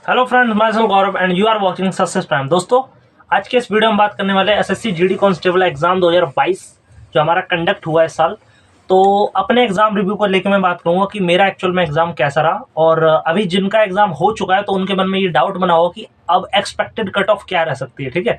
Hello friends, मैं हूं Gaurav and you are watching Success Prime. दोस्तों, आज के इस वीडियो में बात करने वाले एसएससी जीडी कांस्टेबल एग्जाम 2022 जो हमारा कंडक्ट हुआ इस साल। तो अपने एग्जाम रिव्यू को लेकर मैं बात करूंगा कि मेरा एक्चुअल में एग्जाम कैसा रहा, और अभी जिनका एग्जाम हो चुका है तो उनके मन में ये डाउट बना होगा कि अब एक्सपेक्टेड कट ऑफ क्या रह सकती है। ठीक है,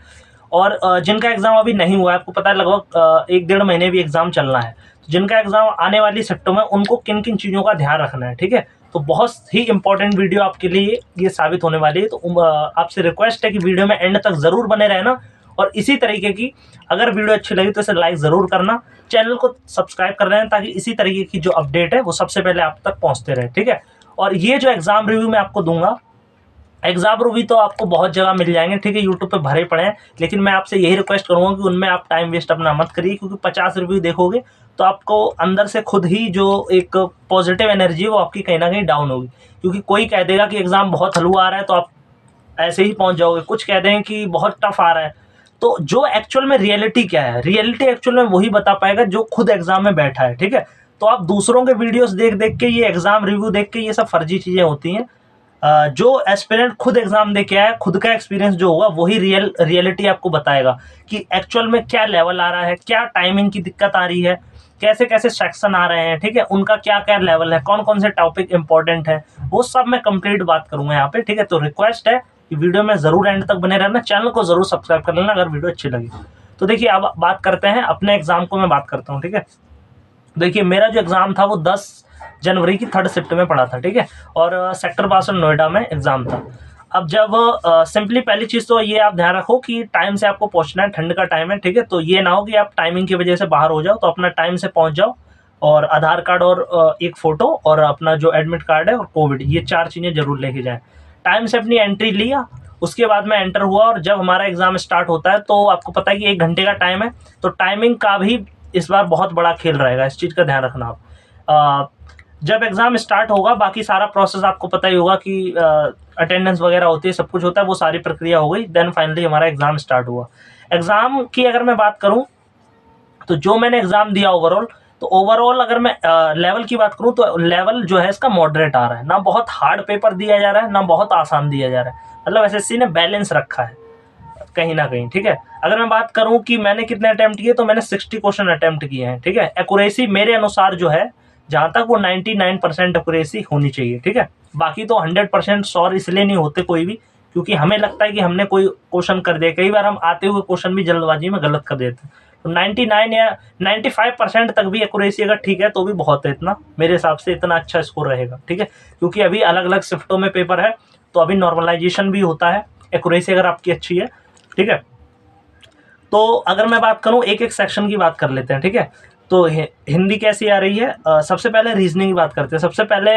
और जिनका एग्जाम अभी नहीं हुआ है, आपको पता है लगभग 1-1.5 महीने भी एग्जाम चलना है, तो जिनका एग्जाम आने वाली शिफ्टों में उनको किन किन चीज़ों का ध्यान रखना है। ठीक है, तो बहुत ही इंपॉर्टेंट वीडियो आपके लिए ये साबित होने वाली है। तो आपसे रिक्वेस्ट है कि वीडियो में एंड तक जरूर बने रहना, और इसी तरीके की अगर वीडियो अच्छी लगी तो इसे लाइक जरूर करना, चैनल को सब्सक्राइब कर लेना, ताकि इसी तरीके की जो अपडेट है वो सबसे पहले आप तक पहुंचते रहे। ठीक है, और ये जो एग्जाम रिव्यू मैं आपको दूंगा, एग्जाम रिव्यू तो आपको बहुत जगह मिल जाएंगे। ठीक है, यूट्यूब पे भरे पड़े हैं, लेकिन मैं आपसे यही रिक्वेस्ट करूंगा कि उनमें आप टाइम वेस्ट अपना मत करिए, क्योंकि 50 रिव्यू देखोगे तो आपको अंदर से खुद ही जो एक पॉजिटिव एनर्जी है वो आपकी कहीं ना कहीं डाउन होगी। क्योंकि कोई कह देगा कि एग्जाम बहुत हलवा आ रहा है तो आप ऐसे ही पहुंच जाओगे, कुछ कह दें कि बहुत टफ आ रहा है। तो जो एक्चुअल में रियलिटी क्या है, रियलिटी एक्चुअल में वही बता पाएगा जो खुद एग्जाम में बैठा है। ठीक है, तो आप दूसरों के वीडियोस देख देख के, ये एग्जाम रिव्यू देख के, ये सब फर्जी चीजें होती हैं। जो एस्पिरेंट खुद एग्जाम दे के आया, खुद का एक्सपीरियंस जो होगा वही रियलिटी आपको बताएगा कि एक्चुअल में क्या लेवल आ रहा है, क्या टाइमिंग की दिक्कत आ रही है, कैसे कैसे सेक्शन आ रहे हैं। ठीक है, उनका क्या क्या लेवल है, कौन कौन से टॉपिक इंपॉर्टेंट है, वो सब मैं कंप्लीट बात करूंगा यहाँ पे। ठीक है, तो रिक्वेस्ट है कि वीडियो में जरूर एंड तक बने रहना, चैनल को जरूर सब्सक्राइब कर लेना अगर वीडियो अच्छी लगी। तो देखिए, अब बात करते हैं अपने एग्जाम को, मैं बात करता हूँ। ठीक है, देखिए मेरा जो एग्जाम था वो 10 जनवरी की 3rd शिफ्ट में पड़ा था। ठीक है, और सेक्टर 62 नोएडा में एग्जाम था। अब जब सिंपली पहली चीज तो ये आप ध्यान रखो कि टाइम से आपको पहुंचना है, ठंड का टाइम है। ठीक है, तो ये ना हो कि आप टाइमिंग की वजह से बाहर हो जाओ, तो अपना टाइम से पहुंच जाओ, और आधार कार्ड और एक फोटो और अपना जो एडमिट कार्ड है और कोविड, ये 4 चीजें जरूर लेके जाएं। टाइम से अपनी एंट्री लिया, उसके बाद में एंटर हुआ, और जब हमारा एग्जाम स्टार्ट होता है तो आपको पता है कि 1 घंटे का टाइम है, तो टाइमिंग का भी इस बार बहुत बड़ा खेल रहेगा, इस चीज का ध्यान रखना आप। जब एग्जाम स्टार्ट होगा, बाकी सारा प्रोसेस आपको पता ही होगा कि अटेंडेंस वगैरह होती है, सब कुछ होता है, वो सारी प्रक्रिया हो गई, देन फाइनली हमारा एग्जाम स्टार्ट हुआ। एग्जाम की अगर मैं बात करूं, तो जो मैंने एग्जाम दिया ओवरऑल, तो ओवरऑल अगर मैं लेवल की बात करूं तो लेवल जो है इसका मॉडरेट आ रहा है, ना बहुत हार्ड पेपर दिया जा रहा है, ना बहुत आसान दिया जा रहा है, मतलब एसएससी ने बैलेंस रखा है कहीं ना कहीं। ठीक है, अगर मैं बात करूं कि मैंने कितने अटेम्प्ट किए, तो मैंने 60 क्वेश्चन अटेम्प्ट किए हैं। ठीक है, एक्यूरेसी मेरे अनुसार जो है, जहां तक वो 99% एक्यूरेसी होनी चाहिए। ठीक है, बाकी तो 100% श्योर इसलिए नहीं होते कोई भी, क्योंकि हमें लगता है कि हमने कोई क्वेश्चन कर दिया, कई बार हम आते हुए क्वेश्चन भी जल्दबाजी में गलत कर देते हैं। तो 99 या 95% तक भी एक्यूरेसी अगर ठीक है तो भी बहुत है, इतना मेरे हिसाब से इतना अच्छा स्कोर रहेगा। ठीक है, क्योंकि अभी अलग अलग शिफ्टों में पेपर है, तो अभी नॉर्मलाइजेशन भी होता है, एक्यूरेसी अगर आपकी अच्छी है। ठीक है, तो अगर मैं बात करूं, एक एक सेक्शन की बात कर लेते हैं। ठीक है, तो हिंदी कैसी आ रही है, सबसे पहले रीजनिंग की बात करते हैं। सबसे पहले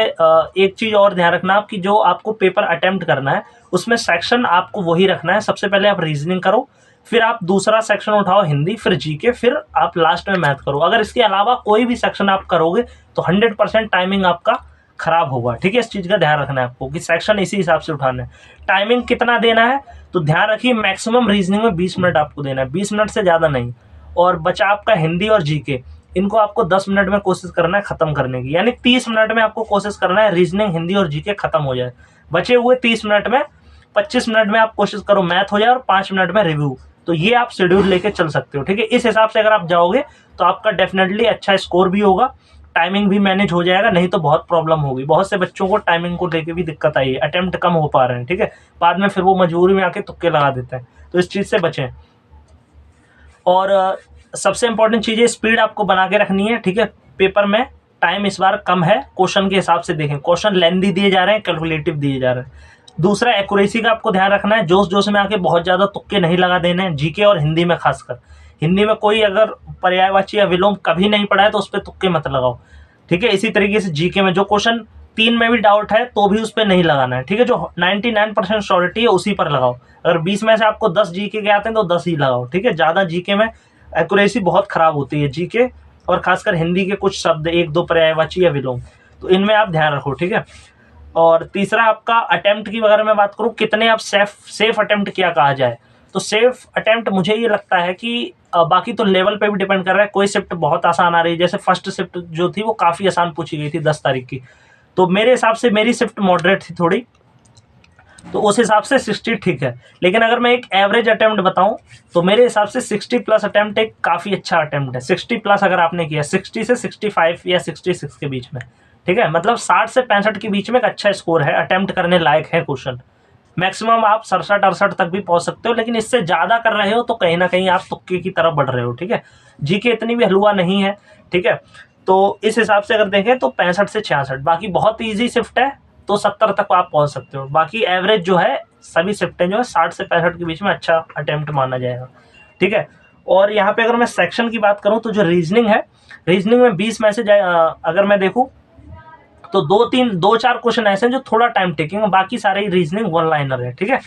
एक चीज और ध्यान रखना आप, कि जो आपको पेपर अटेम्प्ट करना है उसमें सेक्शन आपको वही रखना है। सबसे पहले आप रीजनिंग करो, फिर आप दूसरा सेक्शन उठाओ हिंदी, फिर जीके, फिर आप लास्ट में मैथ करो। अगर इसके अलावा कोई भी सेक्शन आप करोगे तो 100% टाइमिंग आपका खराब होगा। ठीक है, इस चीज का ध्यान रखना है आपको कि सेक्शन इसी हिसाब से उठाना है। टाइमिंग कितना देना है, तो ध्यान रखिए मैक्सिमम रीजनिंग में 20 मिनट आपको देना है, 20 मिनट से ज्यादा नहीं। और बचा आपका हिंदी और जीके, इनको आपको 10 मिनट में कोशिश करना है खत्म करने की, यानी 30 मिनट में आपको कोशिश करना है रीजनिंग, हिंदी और जीके खत्म हो जाए। बचे हुए 30 मिनट में 25 मिनट में आप कोशिश करो मैथ हो जाए, और 5 मिनट में रिव्यू। तो ये आप शेड्यूल लेके चल सकते हो। ठीक है, इस हिसाब से अगर आप जाओगे तो आपका डेफिनेटली अच्छा स्कोर भी होगा, टाइमिंग भी मैनेज हो जाएगा, नहीं तो बहुत प्रॉब्लम होगी। बहुत से बच्चों को टाइमिंग को लेके भी दिक्कत आई है, अटेम्प्ट कम हो पा रहे हैं। ठीक है, बाद में फिर वो मजबूरी में आके तुक्के लगा देते हैं, तो इस चीज से बचें। और सबसे इंपॉर्टेंट चीज है, स्पीड आपको बना के रखनी है। ठीक है, पेपर में टाइम इस बार कम है, क्वेश्चन के हिसाब से देखें, क्वेश्चन लेंथी दिए जा रहे हैं, कैलकुलेटिव दिए जा रहे हैं। दूसरा, एक्यूरेसी का आपको ध्यान रखना है, जोश जोश में आके बहुत ज्यादा तुक्के नहीं लगा देने हैं, जीके और हिंदी में खासकर। हिंदी में कोई अगर पर्यायवाची या विलोम कभी नहीं पढ़ा है तो उस पर तुक्के मत लगाओ। ठीक है, इसी तरीके से जीके में जो क्वेश्चन 3 में भी डाउट है तो भी उस पर नहीं लगाना है। ठीक है, जो 99% श्योरिटी है उसी पर लगाओ। अगर 20 में से आपको 10 जीके के आते हैं तो 10 ही लगाओ। ठीक है, ज्यादा जीके में एक्यूरेसी बहुत खराब होती है, जीके और खासकर हिंदी के कुछ शब्द, 1-2 पर्यायवाची या विलोम, तो इनमें आप ध्यान रखो। ठीक है, और तीसरा आपका अटेम्प्ट की अगर मैं बात करूं, कितने आप सेफ अटेम्प्ट क्या कहा जाए, तो सेफ अटेम्प्ट मुझे ये लगता है कि बाकी तो लेवल पे भी डिपेंड कर रहा है। कोई शिफ्ट बहुत आसान आ रही है, जैसे फर्स्ट शिफ्ट जो थी वो काफी आसान पूछी गई थी 10 तारीख की, तो मेरे हिसाब से मेरी शिफ्ट मॉडरेट थी थोड़ी। तो उस हिसाब से 60 ठीक है। लेकिन अगर मैं एक एवरेज अटेम्प्ट बताऊं तो मेरे हिसाब से 60 प्लस अटेम्प्ट एक काफ़ी अच्छा अटेम्प्ट है। 60 प्लस अगर आपने किया, 60 से 65 या 66 के बीच में, ठीक है, मतलब 60 से 65 के बीच में एक अच्छा स्कोर है, अटेम्प्ट करने लायक है क्वेश्चन। मैक्सिमम आप 67-68 तक भी पहुंच सकते हो, लेकिन इससे ज़्यादा कर रहे हो तो कहीं ना कहीं आप तुक्के की तरफ बढ़ रहे हो, ठीक है। जीके इतनी भी हलवा नहीं है, ठीक है। तो इस हिसाब से अगर देखें तो 65 से 66, बाकी बहुत ईजी शिफ्ट है तो 70 तक आप पहुंच सकते हो। बाकी एवरेज जो है सभी शिफ्टें जो है 60 से 65 के बीच में अच्छा अटेम्प्ट माना जाएगा, ठीक है। और यहाँ पे अगर मैं सेक्शन की बात करूँ तो जो रीजनिंग है, रीजनिंग में 20 में से अगर मैं देखूँ तो 2-4 क्वेश्चन ऐसे हैं जो थोड़ा टाइम टेकिंग है, बाकी सारे रीजनिंग वन लाइनर है, ठीक है।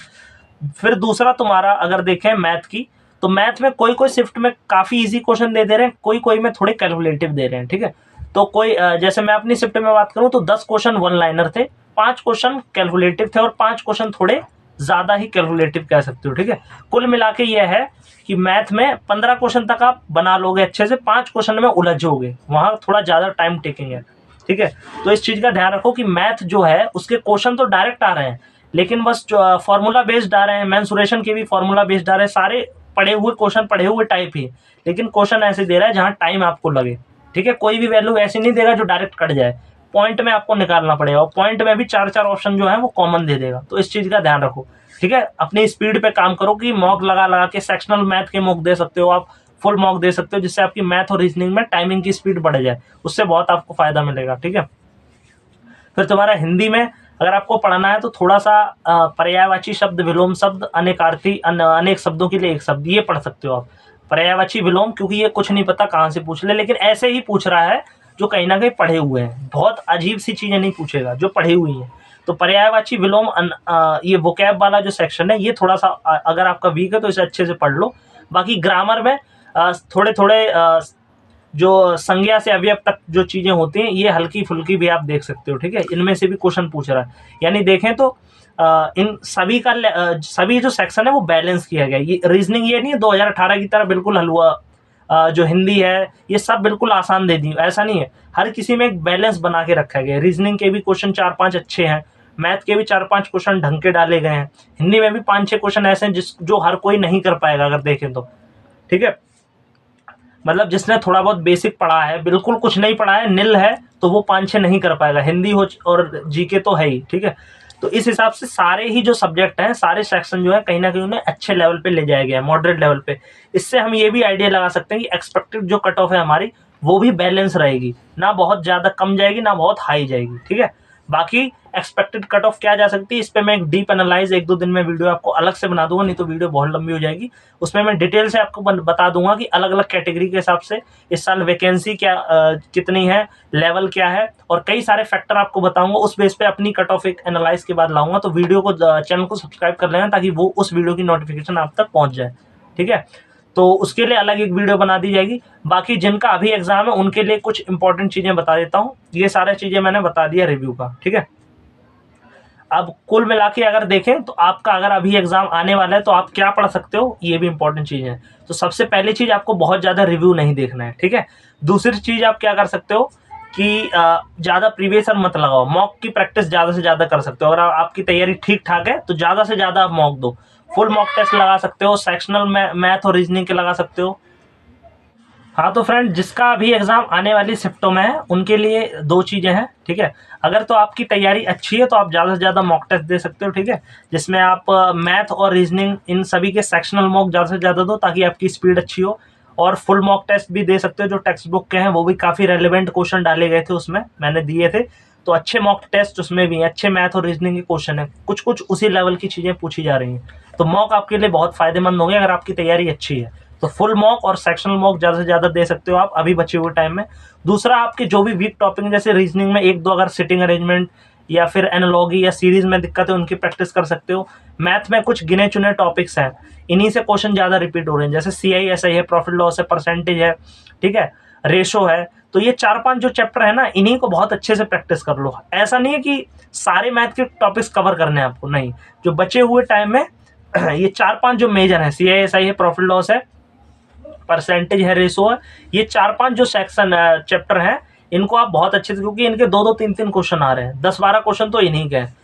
फिर दूसरा तुम्हारा अगर देखें मैथ की, तो मैथ में कोई कोई शिफ्ट में काफ़ी इजी क्वेश्चन दे रहे हैं, कोई कोई में थोड़े कैलकुलेटिव दे रहे हैं, ठीक है। तो कोई जैसे मैं अपनी शिफ्ट में बात करूं तो 10 क्वेश्चन वन लाइनर थे, 5 क्वेश्चन कैलकुलेटिव थे और 5 क्वेश्चन थोड़े ज़्यादा ही कैलकुलेटिव कह सकते हो, ठीक है। कुल मिला के यह है कि मैथ में 15 क्वेश्चन तक आप बना लोगे अच्छे से, 5 क्वेश्चन में उलझोगे, वहाँ थोड़ा ज़्यादा टाइम टेकिंग है, ठीक है। तो इस चीज़ का ध्यान रखो कि मैथ जो है उसके क्वेश्चन तो डायरेक्ट आ रहे हैं, लेकिन बस फॉर्मूला बेस्ड आ रहे हैं, मेंसुरेशन के भी फॉर्मूला बेस्ड आ रहे हैं, सारे पढ़े हुए क्वेश्चन, पढ़े हुए टाइप ही, लेकिन क्वेश्चन ऐसे दे रहा है जहाँ टाइम आपको लगे, ठीक है। कोई भी वैल्यू ऐसी नहीं देगा जो डायरेक्ट कट जाए, पॉइंट में आपको निकालना पड़ेगा, और पॉइंट में भी 4-4 ऑप्शन जो है वो कॉमन दे देगा। तो इस चीज़ का ध्यान रखो, ठीक है। अपनी स्पीड पे काम करो कि मॉक लगा लगा के सेक्शनल मैथ के मॉक दे सकते हो आप, फुल मॉक दे सकते हो, जिससे आपकी मैथ और रीजनिंग में टाइमिंग की स्पीड बढ़ जाए, उससे बहुत आपको फायदा मिलेगा, ठीक है। फिर तुम्हारा हिंदी में अगर आपको पढ़ना है तो थोड़ा सा पर्यायवाची शब्द, विलोम शब्द, अनेकार्थी, अनेक शब्दों के लिए एक शब्द, ये पढ़ सकते हो आप। पर्यायवाची विलोम, क्योंकि ये कुछ नहीं पता कहाँ से पूछ ले, लेकिन ऐसे ही पूछ रहा है जो कहीं ना कहीं पढ़े हुए हैं, बहुत अजीब सी चीज़ें नहीं पूछेगा, जो पढ़ी हुई हैं। तो पर्यायवाची विलोम, ये वोकैब वाला जो सेक्शन है ये थोड़ा सा अगर आपका वीक है तो इसे अच्छे से पढ़ लो। बाकी ग्रामर में थोड़े थोड़े जो संज्ञा से अवयव तक जो चीज़ें होती हैं ये हल्की फुल्की भी आप देख सकते हो, ठीक है। इनमें से भी क्वेश्चन पूछ रहा है, यानी देखें तो इन सभी का सभी जो सेक्शन है वो बैलेंस किया गया। ये रीजनिंग ये नहीं है 2018 की तरह बिल्कुल हलवा, जो हिंदी है ये सब बिल्कुल आसान दे दी, ऐसा नहीं है। हर किसी में एक बैलेंस बना के रखा गया है। रीजनिंग के भी क्वेश्चन 4-5 अच्छे हैं, मैथ के भी 4-5 क्वेश्चन ढंग के डाले गए हैं, हिंदी में भी 5-6 क्वेश्चन ऐसे हैं जो हर कोई नहीं कर पाएगा अगर देखें तो, ठीक है। मतलब जिसने थोड़ा बहुत बेसिक पढ़ा है, बिल्कुल कुछ नहीं पढ़ा है, निल है, तो वो 5-6 नहीं कर पाएगा, हिंदी हो और जीके तो है ही, ठीक है। तो इस हिसाब से सारे ही जो सब्जेक्ट हैं, सारे सेक्शन जो है कहीं ना कहीं उन्हें अच्छे लेवल पे ले जाया गया है, मॉडरेट लेवल पे। इससे हम ये भी आइडिया लगा सकते हैं कि एक्सपेक्टेड जो कट ऑफ है हमारी वो भी बैलेंस रहेगी, ना बहुत ज़्यादा कम जाएगी ना बहुत हाई जाएगी, ठीक है। बाकी एक्सपेक्टेड कट ऑफ क्या जा सकती है, इस पर मैं एक डीप एनालाइज 1-2 दिन में वीडियो आपको अलग से बना दूंगा, नहीं तो वीडियो बहुत लंबी हो जाएगी। उसमें मैं डिटेल से आपको बता दूंगा कि अलग अलग कैटेगरी के हिसाब से इस साल वैकेंसी क्या कितनी है, लेवल क्या है, और कई सारे फैक्टर आपको बताऊंगा। उस बेस पे अपनी कट ऑफ एक एनालाइज के बाद लाऊंगा। तो वीडियो को, चैनल को सब्सक्राइब कर लेना ताकि वो उस वीडियो की नोटिफिकेशन आप तक पहुँच जाए, ठीक है। तो उसके लिए अलग एक वीडियो बना दी जाएगी। बाकी जिनका अभी एग्जाम है उनके लिए कुछ इंपॉर्टेंट चीज़ें बता देता हूँ। ये सारी चीज़ें मैंने बता दिया रिव्यू का, ठीक है। अब कुल मिला के अगर देखें तो आपका अगर अभी एग्जाम आने वाला है तो आप क्या पढ़ सकते हो, ये भी इंपॉर्टेंट चीज़ है। तो सबसे पहली चीज़, आपको बहुत ज़्यादा रिव्यू नहीं देखना है, ठीक है। दूसरी चीज़ आप क्या कर सकते हो कि ज़्यादा प्रीवियस ईयर मत लगाओ, मॉक की प्रैक्टिस ज़्यादा से ज़्यादा कर सकते हो। अगर आपकी तैयारी ठीक ठाक है तो ज़्यादा से ज़्यादा आप मॉक दो, फुल मॉक टेस्ट लगा सकते हो, सेक्शनल मैथ और रीजनिंग के लगा सकते हो। हाँ तो फ्रेंड, जिसका अभी एग्जाम आने वाली शिफ्टों में है उनके लिए 2 चीज़ें हैं, ठीक है। अगर तो आपकी तैयारी अच्छी है तो आप ज़्यादा से ज़्यादा मॉक टेस्ट दे सकते हो, ठीक है, जिसमें आप मैथ और रीजनिंग इन सभी के सेक्शनल मॉक ज़्यादा से ज़्यादा दो ताकि आपकी स्पीड अच्छी हो। और फुल मॉक टेस्ट भी दे सकते हो जो टेक्स्ट बुक के हैं, वो भी काफ़ी रेलिवेंट क्वेश्चन डाले गए थे उसमें, मैंने दिए थे। तो अच्छे मॉक टेस्ट उसमें भी अच्छे मैथ और रीजनिंग के क्वेश्चन है, कुछ कुछ उसी लेवल की चीज़ें पूछी जा रही हैं। तो मॉक आपके लिए बहुत फायदेमंद होंगे अगर आपकी तैयारी अच्छी है। तो फुल मॉक और सेक्शनल मॉक ज़्यादा से ज़्यादा दे सकते हो आप अभी बचे हुए टाइम में। दूसरा, आपके जो भी वीक टॉपिक जैसे रीजनिंग में 1-2 अगर सिटिंग अरेंजमेंट या फिर एनालॉजी या सीरीज में दिक्कत है उनकी प्रैक्टिस कर सकते हो। मैथ में कुछ गिने चुने टॉपिक्स हैं, इन्हीं से क्वेश्चन ज़्यादा रिपीट हो रहे हैं, जैसे CI/SI है, प्रॉफिट लॉस है, परसेंटेज है, ठीक है, रेशो है। तो ये 4-5 जो चैप्टर है ना, इन्हीं को बहुत अच्छे से प्रैक्टिस कर लो। ऐसा नहीं है कि सारे मैथ के टॉपिक्स कवर करने हैं आपको, नहीं, जो बचे हुए टाइम में ये 4-5 जो मेजर हैं, CI/SI है, प्रॉफिट लॉस है, परसेंटेज है, रेशो है, ये 4-5 जो सेक्शन चैप्टर हैं इनको आप बहुत अच्छे से, क्योंकि इनके 2-2 3-3 क्वेश्चन आ रहे हैं, 10-12 क्वेश्चन तो इन्हीं के हैं।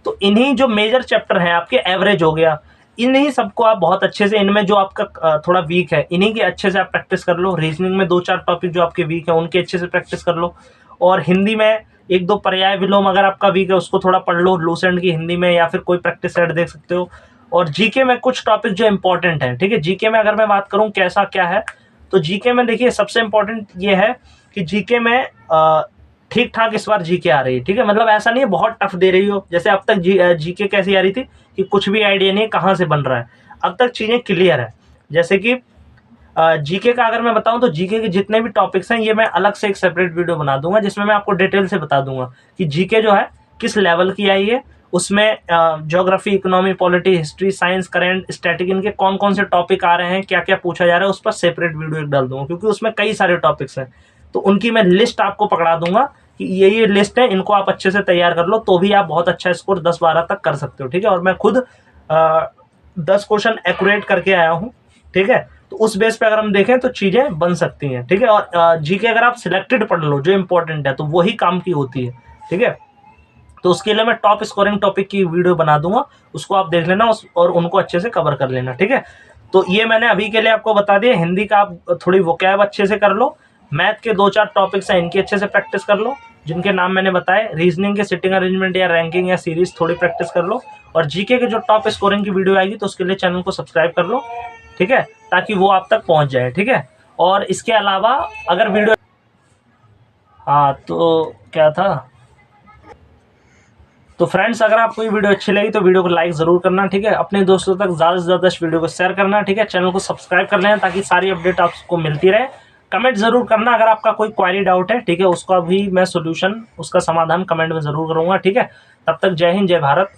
तो इन्हीं जो मेजर चैप्टर हैं आपके, एवरेज हो गया, इन्हीं सबको आप बहुत अच्छे से, इनमें जो आपका थोड़ा वीक है इन्हीं की अच्छे से आप प्रैक्टिस कर लो। रीजनिंग में 2-4 टॉपिक जो आपके वीक है उनके अच्छे से प्रैक्टिस कर लो। और हिंदी में 1-2 पर्याय विलोम अगर आपका वीक है उसको थोड़ा पढ़ लो लूसेंट की हिंदी में, या फिर कोई प्रैक्टिस सेट देख सकते हो। और जीके में कुछ टॉपिक जो इंपॉर्टेंट हैं, ठीक है। जीके में अगर मैं बात करूं कैसा क्या है, तो जीके में देखिए सबसे इंपॉर्टेंट ये है कि जीके में ठीक ठाक इस बार जीके आ रही है, ठीक है। मतलब ऐसा नहीं है बहुत टफ दे रही हो, जैसे अब तक जीके कैसी आ रही थी कि कुछ भी आइडिया नहीं कहाँ से बन रहा है। अब तक चीज़ें क्लियर है। जैसे कि जीके का अगर मैं बताऊं तो जीके के जितने भी टॉपिक्स हैं ये मैं अलग से एक सेपरेट वीडियो बना दूंगा, जिसमें मैं आपको डिटेल से बता दूंगा कि जीके जो है किस लेवल की आई है। उसमें geography, economy, polity, history, science, current, static, इनके कौन कौन से टॉपिक आ रहे हैं, क्या क्या पूछा जा रहा है, उस पर सेपरेट वीडियो एक डाल दूंगा, क्योंकि उसमें कई सारे टॉपिक्स हैं। तो उनकी मैं लिस्ट आपको पकड़ा दूंगा कि ये लिस्ट है, इनको आप अच्छे से तैयार कर लो तो भी आप बहुत अच्छा स्कोर 10-12 तक कर सकते हो, ठीक है। और मैं खुद 10 क्वेश्चन एक्यूरेट करके आया हूँ, ठीक है। तो उस बेस पे अगर हम देखें तो चीज़ें बन सकती हैं, ठीक है। और जीके अगर आप सिलेक्टेड पढ़ लो जो इंपॉर्टेंट है तो वही काम की होती है, ठीक है। तो उसके लिए मैं टॉप स्कोरिंग टॉपिक की वीडियो बना दूंगा, उसको आप देख लेना और उनको अच्छे से कवर कर लेना, ठीक है। तो ये मैंने अभी के लिए आपको बता दिया। हिंदी का आप थोड़ी वोकैब अच्छे से कर लो, मैथ के 2-4 टॉपिक्स हैं इनकी अच्छे से प्रैक्टिस कर लो जिनके नाम मैंने बताए, रीजनिंग के सिटिंग अरेंजमेंट या रैंकिंग या सीरीज थोड़ी प्रैक्टिस कर लो, और जीके के जो टॉप स्कोरिंग की वीडियो आएगी तो उसके लिए चैनल को सब्सक्राइब कर लो, ठीक है, ताकि वो आप तक पहुंच जाए, ठीक है। और इसके अलावा अगर वीडियो, हाँ तो क्या था, तो फ्रेंड्स अगर आपको ये वीडियो अच्छी लगी तो वीडियो को लाइक जरूर करना, ठीक है। अपने दोस्तों तक ज़्यादा से ज़्यादा इस वीडियो को शेयर करना, ठीक है। चैनल को सब्सक्राइब कर लेना ताकि सारी अपडेट आपको मिलती रहे। कमेंट जरूर करना अगर आपका कोई क्वेरी डाउट है, ठीक है, उसका भी मैं सोल्यूशन, उसका समाधान कमेंट में जरूर करूंगा, ठीक है। तब तक जय हिंद, जय भारत।